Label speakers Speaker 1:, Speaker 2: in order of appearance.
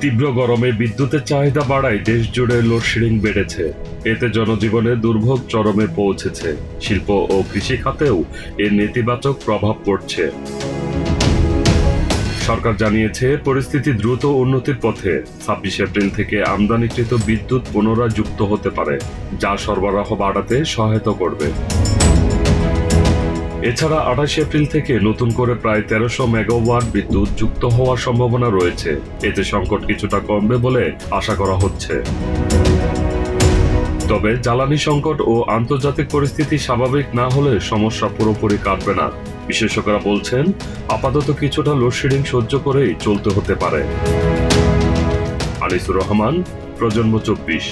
Speaker 1: তীব্র গরমে বিদ্যুতের চাহিদা বাড়ায় দেশ জুড়ে লোডশেডিং বেড়েছে। এতে জনজীবনে দুর্ভোগ চরমে পৌঁছেছে। শিল্প ও কৃষি খাতেও এর নেতিবাচক প্রভাব পড়ছে। সরকার জানিয়েছে পরিস্থিতি দ্রুত উন্নতির পথে। 26 এপ্রিল থেকে আমদানিকৃত বিদ্যুৎ পুনরায় যুক্ত হতে পারে, যা সরবরাহ বাড়াতে সহায়তা করবে। এছাড়া 28 এপ্রিল থেকে নতুন করে প্রায় 1300 মেগাওয়াট বিদ্যুৎ যুক্ত হওয়ার সম্ভাবনা রয়েছে। এতে সংকট কিছুটা কমবে বলে আশা করা হচ্ছে। তবে জ্বালানি সংকট ও আন্তর্জাতিক পরিস্থিতি স্বাভাবিক না হলে সমস্যা পুরোপুরি কাটবে না। বিশেষজ্ঞরা বলছেন, আপাতত কিছুটা লোডশেডিং সহ্য করেই চলতে হতে পারে। আনিসুর রহমান, প্রজন্ম 24।